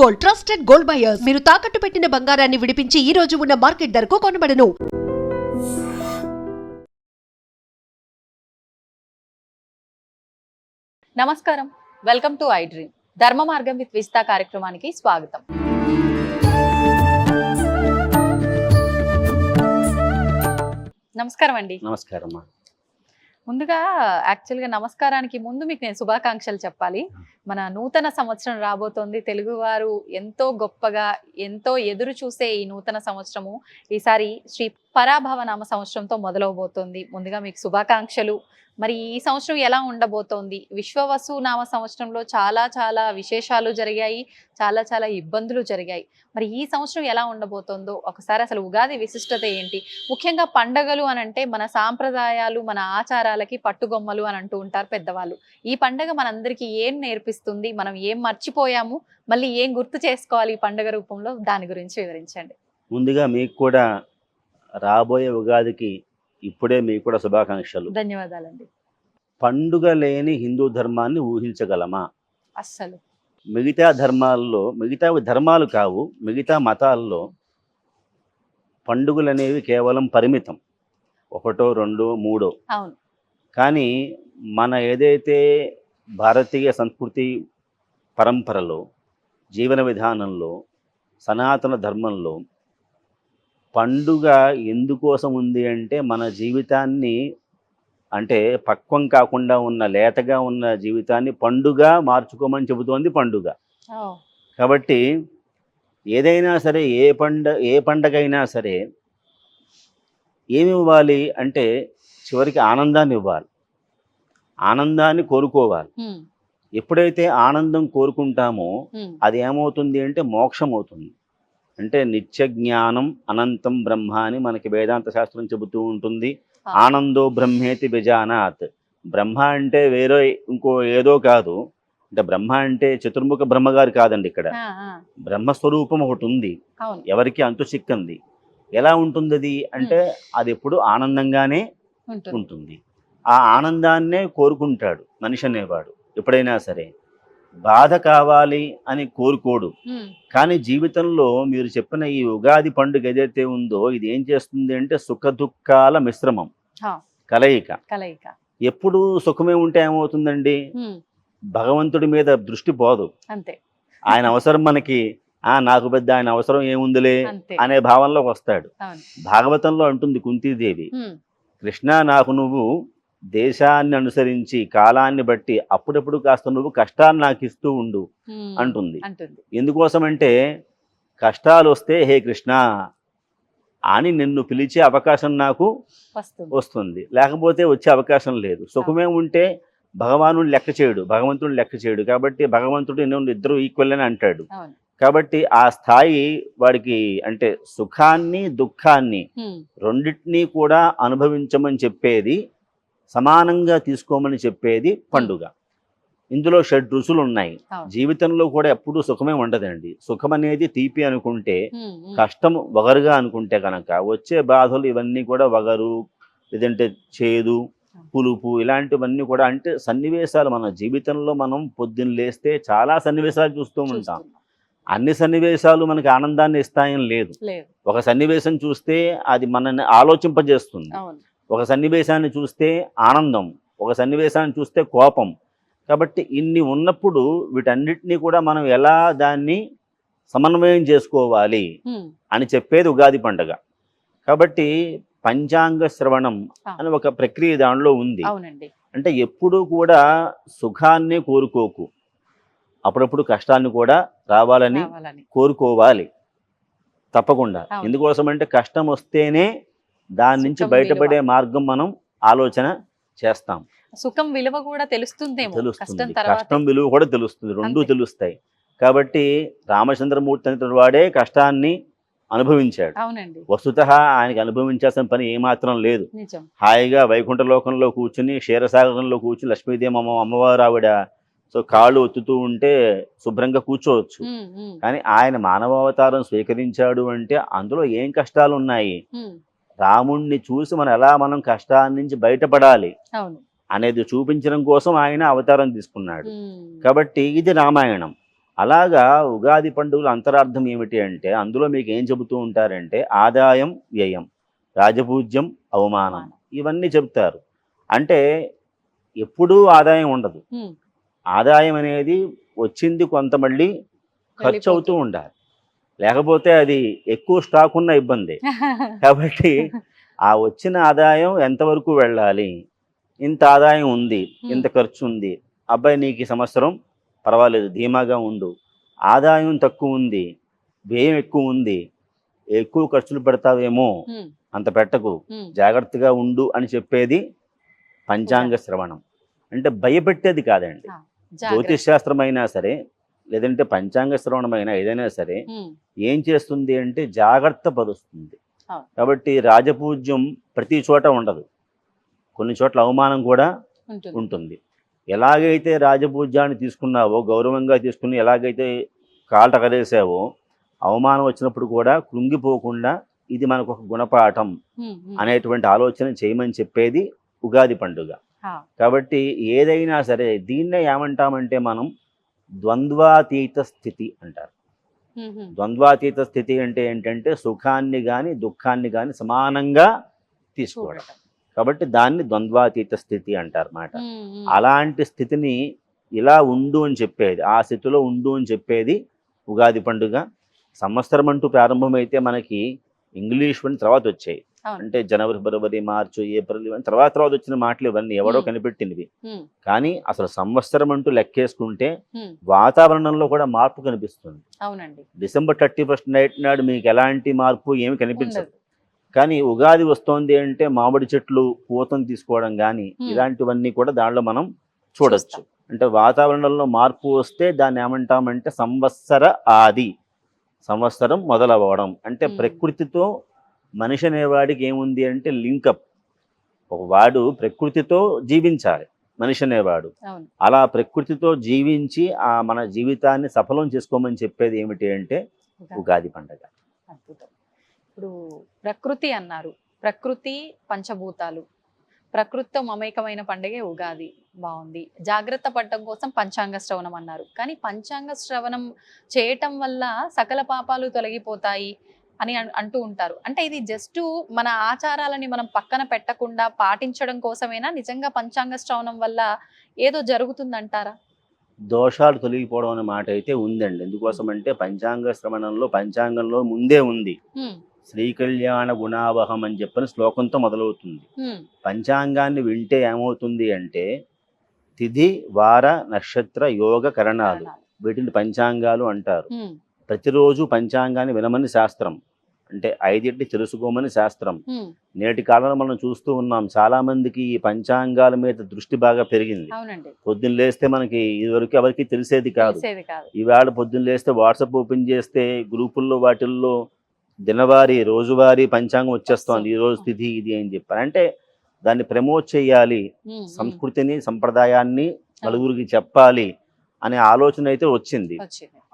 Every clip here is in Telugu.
Gold, trusted gold buyers. మీరు తాకట్టు పెట్టిన బంగారాన్ని విడిపించి ఈ రోజు ఉన్న మార్కెట్ ధరకు కొనబడను. నమస్కారం, వెల్కమ్ టు ఐ డ్రీమ్. ధర్మ మార్గం విత్ విస్తా కార్యక్రమానికి స్వాగతం. నమస్కారం అండి. నమస్కారం. ముందుగా యాక్చువల్గా నమస్కారానికి ముందు మీకు నేను శుభాకాంక్షలు చెప్పాలి. మన నూతన సంవత్సరం రాబోతోంది. తెలుగువారు ఎంతో గొప్పగా ఎంతో ఎదురు చూసే ఈ నూతన సంవత్సరము ఈసారి శ్రీ పరాభవ నామ సంవత్సరంతో మొదలవబోతోంది. ముందుగా మీకు శుభాకాంక్షలు. మరి ఈ సంవత్సరం ఎలా ఉండబోతోంది? విశ్వవసు నామ సంవత్సరంలో చాలా విశేషాలు జరిగాయి, చాలా ఇబ్బందులు జరిగాయి. మరి ఈ సంవత్సరం ఎలా ఉండబోతోందో ఒకసారి అసలు ఉగాది విశిష్టత ఏంటి? ముఖ్యంగా పండగలు అని అంటే మన సాంప్రదాయాలు, మన ఆచారాలకి పట్టుగొమ్మలు అని అంటూ ఉంటారు పెద్దవాళ్ళు. ఈ పండగ మనందరికీ ఏం నేర్పిస్తుంది? మనం ఏం మర్చిపోయాము, మళ్ళీ ఏం గుర్తు చేసుకోవాలి ఈ పండగ రూపంలో? దాని గురించి వివరించండి. ముందుగా మీకు కూడా రాబోయే ఉగాదికి ఇప్పుడే మీకు కూడా శుభాకాంక్షలు. ధన్యవాదాలండి. పండుగ లేని హిందూ ధర్మాన్ని ఊహించగలమా? అస్సలు. మిగతా ధర్మాల్లో, మిగతా ధర్మాలు కావు, మిగతా మతాల్లో పండుగలు అనేవి కేవలం పరిమితం, 1, 2, 3. అవును. కానీ మన ఏదైతే భారతీయ సంస్కృతి పరంపరలో, జీవన విధానంలో, సనాతన ధర్మంలో పండుగ ఎందుకోసం ఉంది అంటే మన జీవితాన్ని, అంటే పక్వం కాకుండా ఉన్న లేతగా ఉన్న జీవితాన్ని పండుగ మార్చుకోమని చెబుతోంది పండుగ. కాబట్టి ఏదైనా సరే, ఏ పండగ అయినా సరే ఏమి ఇవ్వాలి అంటే చివరికి ఆనందాన్ని ఇవ్వాలి, ఆనందాన్ని కోరుకోవాలి. ఎప్పుడైతే ఆనందం కోరుకుంటామో అది ఏమవుతుంది అంటే మోక్షం అవుతుంది. అంటే నిత్య జ్ఞానం అనంతం బ్రహ్మ అని మనకి వేదాంత శాస్త్రం చెబుతూ ఉంటుంది. ఆనందో బ్రహ్మేతి బిజానాత్. బ్రహ్మ అంటే వేరే ఇంకో ఏదో కాదు, అంటే బ్రహ్మ అంటే చతుర్ముఖ బ్రహ్మగారు కాదండి. ఇక్కడ బ్రహ్మస్వరూపం ఒకటి ఉంది, ఎవరికి అంతు చిక్కంది. ఎలా ఉంటుంది అది అంటే అది ఎప్పుడు ఆనందంగానే ఉంటుంది. ఆ ఆనందాన్నే కోరుకుంటాడు మనిషి అనేవాడు. ఎప్పుడైనా సరే బాధ కావాలి అని కోరుకోడు. కానీ జీవితంలో మీరు చెప్పిన ఈ ఉగాది పండుగ ఏదైతే ఉందో ఇది ఏం చేస్తుంది అంటే సుఖ దుఃఖాల మిశ్రమం, కలయిక. ఎప్పుడు సుఖమే ఉంటే ఏమవుతుందండి, భగవంతుడి మీద దృష్టి పోదు. అంతే. ఆయన అవసరం మనకి నాకు పెద్ద ఆయన అవసరం ఏముందిలే అనే భావనలోకి వస్తాడు. భాగవతంలో అంటుంది కుంతీదేవి, కృష్ణ నాకు నువ్వు దేశాన్ని అనుసరించి కాలాన్ని బట్టి అప్పుడప్పుడు కాస్త నువ్వు కష్టాన్ని నాకు ఇస్తూ ఉండు అంటుంది. ఎందుకోసం అంటే కష్టాలు వస్తే హే కృష్ణ అని నిన్ను పిలిచే అవకాశం నాకు వస్తుంది, లేకపోతే వచ్చే అవకాశం లేదు. సుఖమే ఉంటే భగవానుడు లెక్క చేయడు, భగవంతుడు లెక్క చేయడు. కాబట్టి భగవంతుడు నేను ఇద్దరు ఈక్వల్ అని అంటాడు. కాబట్టి ఆ స్థాయి వాడికి, అంటే సుఖాన్ని దుఃఖాన్ని రెండింటినీ కూడా అనుభవించమని చెప్పేది, సమానంగా తీసుకోమని చెప్పేది పండుగ. ఇందులో 6 రుచులు ఉన్నాయి. జీవితంలో కూడా ఎప్పుడూ సుఖమే ఉండదండి. సుఖం అనేది తీపి అనుకుంటే, కష్టం వగరుగా అనుకుంటే కనుక వచ్చే బాధలు ఇవన్నీ కూడా వగరు, లేదంటే చేదు, పులుపు, ఇలాంటివన్నీ కూడా అంటే సన్నివేశాలు. మన జీవితంలో మనం పొద్దున్న లేస్తే చాలా సన్నివేశాలు చూస్తూ ఉంటాం. అన్ని సన్నివేశాలు మనకి ఆనందాన్ని ఇస్తాయని లేదు. ఒక సన్నివేశం చూస్తే అది మనల్ని ఆలోచింపజేస్తుంది, ఒక సన్నివేశాన్ని చూస్తే ఆనందం, ఒక సన్నివేశాన్ని చూస్తే కోపం. కాబట్టి ఇన్ని ఉన్నప్పుడు వీటన్నిటినీ కూడా మనం ఎలా దాన్ని సమన్వయం చేసుకోవాలి అని చెప్పేది ఉగాది పండుగ. కాబట్టి పంచాంగ శ్రవణం అని ఒక ప్రక్రియ దానిలో ఉంది. అంటే ఎప్పుడూ కూడా సుఖాన్ని కోరుకోకు, అప్పుడప్పుడు కష్టాన్ని కూడా రావాలని కోరుకోవాలి తప్పకుండా. ఎందుకోసం అంటే కష్టం వస్తేనే దాని నుంచి బయటపడే మార్గం మనం ఆలోచన చేస్తాం. సుఖం విలువ కూడా తెలుస్తుంది, కష్టం విలువ కూడా తెలుస్తుంది, రెండూ తెలుస్తాయి. కాబట్టి రామచంద్రమూర్తి అనేటువంటి వాడే కష్టాన్ని అనుభవించాడు. వస్తుతః ఆయనకి అనుభవించాల్సిన పని ఏమాత్రం లేదు. హాయిగా వైకుంఠ లోకంలో కూర్చుని, క్షీరసాగరంలో కూర్చుని లక్ష్మీదేవి అమ్మవారు ఆవిడ కాళ్ళు ఒత్తుతూ ఉంటే శుభ్రంగా కూర్చోవచ్చు. కానీ ఆయన మానవావతారం స్వీకరించాడు అంటే అందులో ఏం కష్టాలు ఉన్నాయి, రాముణ్ణి చూసి మనం కష్టాల నుంచి బయటపడాలి అనేది చూపించడం కోసం ఆయన అవతారం తీసుకున్నాడు. కాబట్టి ఇది రామాయణం. అలాగా ఉగాది పండుగల అంతరార్థం ఏమిటి అంటే అందులో మీకు ఏం చెబుతూ ఉంటారంటే ఆదాయం వ్యయం, రాజపూజ్యం అవమానం, ఇవన్నీ చెప్తారు. అంటే ఎప్పుడూ ఆదాయం ఉండదు. ఆదాయం అనేది వచ్చింది కొంత మళ్ళీ ఖర్చు అవుతూ ఉండాలి, లేకపోతే అది ఎక్కువ స్టాక్ ఉన్న ఇబ్బంది. కాబట్టి ఆ వచ్చిన ఆదాయం ఎంతవరకు వెళ్ళాలి, ఇంత ఆదాయం ఉంది, ఇంత ఖర్చు ఉంది, అబ్బాయి నీకు ఈ సంవత్సరం పర్వాలేదు ధీమాగా ఉండు, ఆదాయం తక్కువ ఉంది వ్యయం ఎక్కువ ఉంది, ఎక్కువ ఖర్చులు పెడతావేమో అంత పెట్టకు, జాగ్రత్తగా ఉండు అని చెప్పేది పంచాంగ శ్రవణం. అంటే భయపెట్టేది కాదండి. జ్యోతిష్ శాస్త్రం అయినా సరే లేదంటే పంచాంగ శ్రవణమైనా ఏదైనా సరే ఏం చేస్తుంది అంటే జాగ్రత్త పరుస్తుంది. కాబట్టి రాజపూజ్యం ప్రతి చోట ఉండదు, కొన్ని చోట్ల అవమానం కూడా ఉంటుంది. ఎలాగైతే రాజపూజ్యాన్ని తీసుకున్నావో గౌరవంగా తీసుకుని ఎలాగైతే కాళ్ళ కలేసావో అవమానం వచ్చినప్పుడు కూడా కృంగిపోకుండా ఇది మనకు ఒక గుణపాఠం అనేటువంటి ఆలోచన చేయమని చెప్పేది ఉగాది పండుగ. కాబట్టి ఏదైనా సరే దీన్నే ఏమంటామంటే మనం ద్వంద్వాతీత స్థితి అంటారు. ద్వంద్వాతీత స్థితి అంటే ఏంటంటే సుఖాన్ని కానీ దుఃఖాన్ని కానీ సమానంగా తీసుకోవడం. కాబట్టి దాన్ని ద్వంద్వాతీత స్థితి అంటారు అన్నమాట. అలాంటి స్థితిని ఇలా ఉండు అని చెప్పేది, ఆ స్థితిలో ఉండు అని చెప్పేది ఉగాది పండుగ. సంవత్సరం అంటూ ప్రారంభమైతే మనకి ఇంగ్లీష్ వన్ తర్వాత వచ్చాయి, అంటే జనవరి, ఫిబ్రవరి, మార్చి, ఏప్రిల్ ఇవన్నీ తర్వాత వచ్చిన మాటలు, ఇవన్నీ ఎవడో కనిపెట్టినవి. కానీ అసలు సంవత్సరం అంటూ లెక్కేసుకుంటే వాతావరణంలో కూడా మార్పు కనిపిస్తుంది. డిసెంబర్ 31 నైట్ నాడు మీకు ఎలాంటి మార్పు ఏమి కనిపించదు. కానీ ఉగాది వస్తోంది అంటే మామిడి చెట్లు పూతను తీసుకోవడం కానీ ఇలాంటివన్నీ కూడా దానిలో మనం చూడొచ్చు. అంటే వాతావరణంలో మార్పు వస్తే దాన్ని ఏమంటామంటే సంవత్సర ఆది, సంవత్సరం మొదలవ్వడం. అంటే ప్రకృతితో మనిషి అనేవాడికి ఏముంది అంటే లింకప్, ఒక వాడు ప్రకృతితో జీవించాలి మనిషి అనేవాడు. అలా ప్రకృతితో జీవించి ఆ మన జీవితాన్ని సఫలం చేసుకోమని చెప్పేది ఏమిటి అంటే ఉగాది పండుగ. ఇప్పుడు ప్రకృతి అన్నారు, ప్రకృతి పంచభూతాలు, ప్రకృతితో మమేకమైన పండుగే ఉగాది. బాగుంది. జాగ్రత్త పడటం కోసం పంచాంగ శ్రవణం అన్నారు, కానీ పంచాంగ శ్రవణం చేయటం వల్ల సకల పాపాలు తొలగిపోతాయి అని అంటూ ఉంటారు. అంటే ఇది జస్ట్ మన ఆచారాలని మనం పక్కన పెట్టకుండా పాటించడం కోసమేనా? నిజంగా పంచాంగ శ్రవణం వల్ల ఏదో జరుగుతుందంటారా? దోషాలు తొలగిపోవడం అనే మాట అయితే ఉందండి. ఎందుకోసం అంటే పంచాంగ శ్రవణంలో పంచాంగంలో ముందే ఉంది, శ్రీకళ్యాణ గుణావహం అని చెప్పని శ్లోకంతో మొదలవుతుంది. పంచాంగాన్ని వింటే ఏమవుతుంది అంటే తిథి, వార, నక్షత్ర, యోగ, కరణాలు, వీటిని పంచాంగాలు అంటారు. ప్రతిరోజు పంచాంగాన్ని వినమని శాస్త్రం, అంటే 5 తెలుసుకోమని శాస్త్రం. నేటి కాలంలో మనం చూస్తూ ఉన్నాం, చాలా మందికి ఈ పంచాంగాల మీద దృష్టి బాగా పెరిగింది. పొద్దున్న లేస్తే మనకి ఇదివరకు ఎవరికి తెలిసేది కాదు, ఈవేళ పొద్దున్న లేస్తే వాట్సాప్ ఓపెన్ చేస్తే గ్రూపుల్లో వాటిల్లో దినవారీ రోజువారీ పంచాంగం వచ్చేస్తోంది, ఈ రోజు తిథి ఇది అని చెప్పారు. అంటే దాన్ని ప్రమోట్ చేయాలి, సంస్కృతిని సంప్రదాయాన్ని నలుగురికి చెప్పాలి అనే ఆలోచన అయితే వచ్చింది.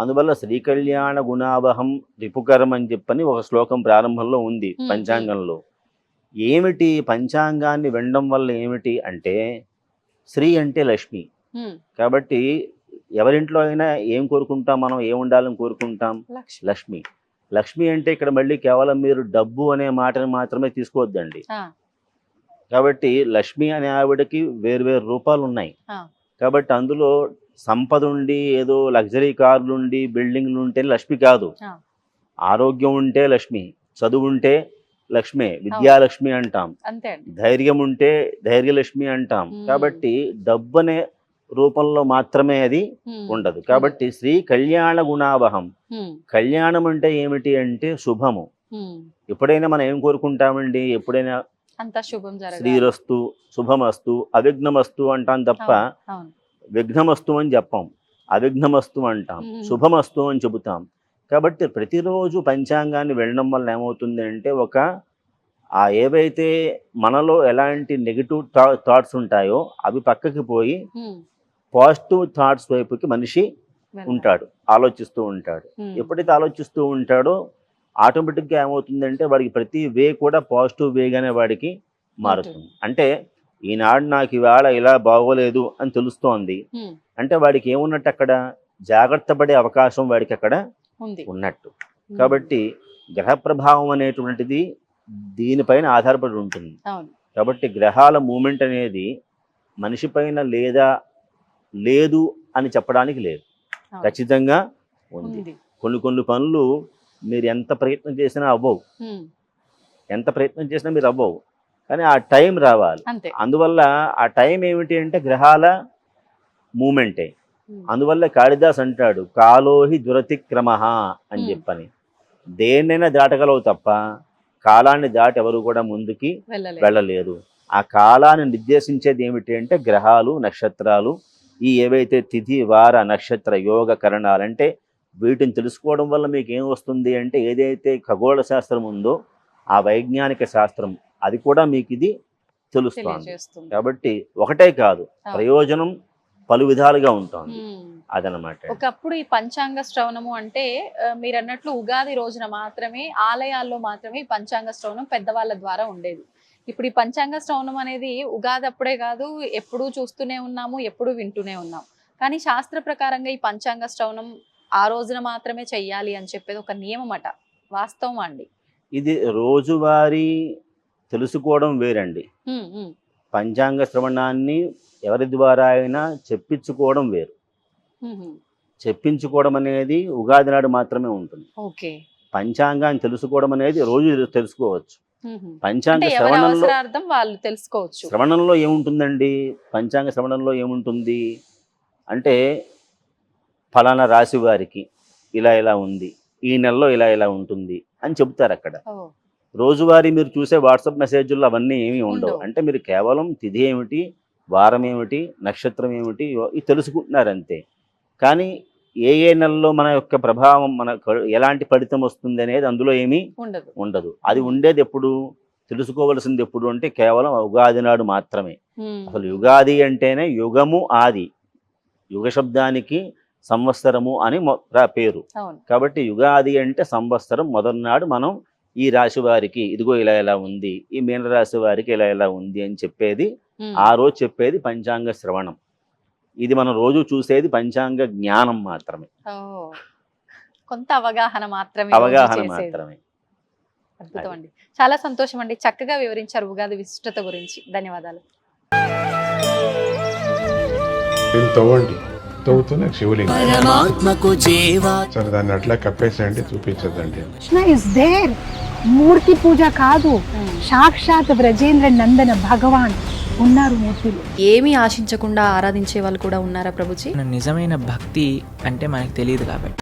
అందువల్ల శ్రీకళ్యాణ గుణావహం రిపుకరం అని చెప్పని ఒక శ్లోకం ప్రారంభంలో ఉంది పంచాంగంలో. ఏమిటి పంచాంగాన్ని వినడం వల్ల ఏమిటి అంటే శ్రీ అంటే లక్ష్మి. కాబట్టి ఎవరింట్లో అయినా ఏం కోరుకుంటాం మనం, ఏం ఉండాలని కోరుకుంటాం? లక్ష్మి. లక్ష్మి అంటే ఇక్కడ మళ్ళీ కేవలం మీరు డబ్బు అనే మాటని మాత్రమే తీసుకోవద్దండి. కాబట్టి లక్ష్మి అనే ఆవిడకి వేరు రూపాలు ఉన్నాయి. కాబట్టి అందులో సంపద ఉండి ఏదో లగ్జరీ కార్లు ఉండి బిల్డింగ్లు ఉంటే లక్ష్మి కాదు. ఆరోగ్యం ఉంటే లక్ష్మి, చదువు ఉంటే లక్ష్మి, విద్యాలక్ష్మి అంటాం, ధైర్యం ఉంటే ధైర్యలక్ష్మి అంటాం. కాబట్టి డబ్బు అనే రూపంలో మాత్రమే అది ఉండదు. కాబట్టి శ్రీ కళ్యాణ గుణావహం. కళ్యాణం అంటే ఏమిటి అంటే శుభము. ఎప్పుడైనా మనం ఏం కోరుకుంటామండి, ఎప్పుడైనా శ్రీరస్తు, శుభమస్తు, అవిఘ్నమస్తు అంటాం తప్ప విఘ్నమస్తు అని చెప్పాం, అవిఘ్నమస్తు అంటాం, శుభమస్తు అని చెబుతాం. కాబట్టి ప్రతిరోజు పంచాంగాన్ని వినడం వల్ల ఏమవుతుంది అంటే ఏవైతే మనలో ఎలాంటి నెగిటివ్ థాట్స్ ఉంటాయో అవి పక్కకి పోయి పాజిటివ్ థాట్స్ వైపుకి మనిషి ఉంటాడు, ఆలోచిస్తూ ఉంటాడు. ఎప్పుడైతే ఆలోచిస్తూ ఉంటాడో ఆటోమేటిక్గా ఏమవుతుందంటే వాడికి ప్రతి వే కూడా పాజిటివ్ వేగానే వాడికి మారుతుంది. అంటే ఈనాడు నాకు ఇవాళ ఇలా బాగోలేదు అని తెలుస్తోంది అంటే వాడికి ఏమున్నట్టు అక్కడ జాగ్రత్త పడే అవకాశం వాడికి అక్కడ ఉంది. ఉన్నట్టు. కాబట్టి గ్రహ ప్రభావం అనేటువంటిది దీనిపైన ఆధారపడి ఉంటుంది. అవును. కాబట్టి గ్రహాల మూమెంట్ అనేది మనిషి పైన లేదు అని చెప్పడానికి లేదు, అవును. ఖచ్చితంగా ఉంది. ఉంది. కొన్ని పనులు మీరు ఎంత ప్రయత్నం చేసినా అవ్వవు, ఉమ్. ఎంత ప్రయత్నం చేసినా మీరు అవ్వవు, కానీ ఆ టైం రావాలి. అంతే. అందువల్ల ఆ టైం ఏమిటి అంటే గ్రహాల మూమెంటే. అందువల్ల కాళిదాస్ అంటాడు కాలోహి దురతిక్రమ అని చెప్పని. దేన్నైనా దాటగలవు తప్ప కాలాన్ని దాటి ఎవరు కూడా ముందుకి వెళ్ళలేరు. ఆ కాలాన్ని నిర్దేశించేది ఏమిటి అంటే గ్రహాలు, నక్షత్రాలు, ఈ ఏవైతే తిథి వార నక్షత్ర యోగ కరణాలంటే వీటిని తెలుసుకోవడం వల్ల మీకు ఏం వస్తుంది అంటే ఏదైతే ఖగోళ శాస్త్రం ఉందో ఆ వైజ్ఞానిక శాస్త్రం అది కూడా మీకు ఇది తెలుస్తుంది. కాబట్టి ఒకటే కాదు, ప్రయోజనం పలు విధాలుగా ఉంటుంది. అదనమాట. ఒకప్పుడు ఈ పంచాంగ శ్రవణము అంటే మీరు అన్నట్లు ఉగాది రోజున మాత్రమే ఆలయాల్లో మాత్రమే ఈ పంచాంగ శ్రవణం పెద్దవాళ్ళ ద్వారా ఉండేది. ఇప్పుడు ఈ పంచాంగ శ్రవణం అనేది ఉగాది అప్పుడే కాదు, ఎప్పుడూ చూస్తూనే ఉన్నాము, ఎప్పుడూ వింటూనే ఉన్నాం. కానీ శాస్త్ర ప్రకారంగా ఈ పంచాంగ శ్రవణం ఆ రోజున మాత్రమే చెయ్యాలి అని చెప్పేది ఒక నియమం అట. వాస్తవం అండి? ఇది రోజువారీ తెలుసుకోవడం వేరండి. పంచాంగ శ్రవణాన్ని ఎవరి ద్వారా అయినా చెప్పించుకోవడం వేరు. చెప్పించుకోవడం అనేది ఉగాది నాడు మాత్రమే ఉంటుంది. పంచాంగాన్ని తెలుసుకోవడం అనేది రోజు తెలుసుకోవచ్చు. పంచాంగ శ్రవణంలో ఏముంటుందండి? పంచాంగ శ్రవణంలో ఏముంటుంది అంటే ఫలానా రాశి వారికి ఇలా ఉంది, ఈ నెలలో ఇలా ఉంటుంది అని చెబుతారు అక్కడ. రోజువారీ మీరు చూసే వాట్సాప్ మెసేజ్ల్లో అవన్నీ ఏమీ ఉండవు. అంటే మీరు కేవలం తిథి ఏమిటి, వారం ఏమిటి, నక్షత్రం ఏమిటి ఇది తెలుసుకుంటున్నారు అంతే. కానీ ఏ నెలలో మన యొక్క ప్రభావం మనకు ఎలాంటి ఫలితం వస్తుంది అనేది అందులో ఏమీ ఉండదు. అది ఉండేది ఎప్పుడు, తెలుసుకోవలసింది ఎప్పుడు అంటే కేవలం ఉగాది నాడు మాత్రమే. అసలు యుగాది అంటేనే యుగము ఆది, యుగ శబ్దానికి సంవత్సరము అని పేరు. కాబట్టి యుగాది అంటే సంవత్సరం మొదటి నాడు మనం ఈ రాశి వారికి ఇదిగో ఇలా ఉంది, ఈ మీనరాశి వారికి ఇలా ఉంది అని చెప్పేది ఆ రోజు చెప్పేది పంచాంగ శ్రవణం. ఇది మనం రోజు చూసేది పంచాంగ జ్ఞానం మాత్రమే, కొంత అవగాహన మాత్రమే. అద్భుతం అండి, చాలా సంతోషం అండి. చక్కగా వివరించారు ఉగాది విశిష్టత గురించి. ధన్యవాదాలు. సరే దాన్ని అట్లా కప్పేసేయండి, చూపించదండి. Krishna is there. మూర్తి పూజ కాదు, సాక్షాత్ బ్రజేంద్ర నందన భగవాన్ ఉన్నారు మూర్తిలో. ఏమీ ఆశించకుండా ఆరాధించే వాళ్ళు కూడా ఉన్నారా ప్రభుజీ? నిజమైన భక్తి అంటే మనకు తెలియదు కాబట్టి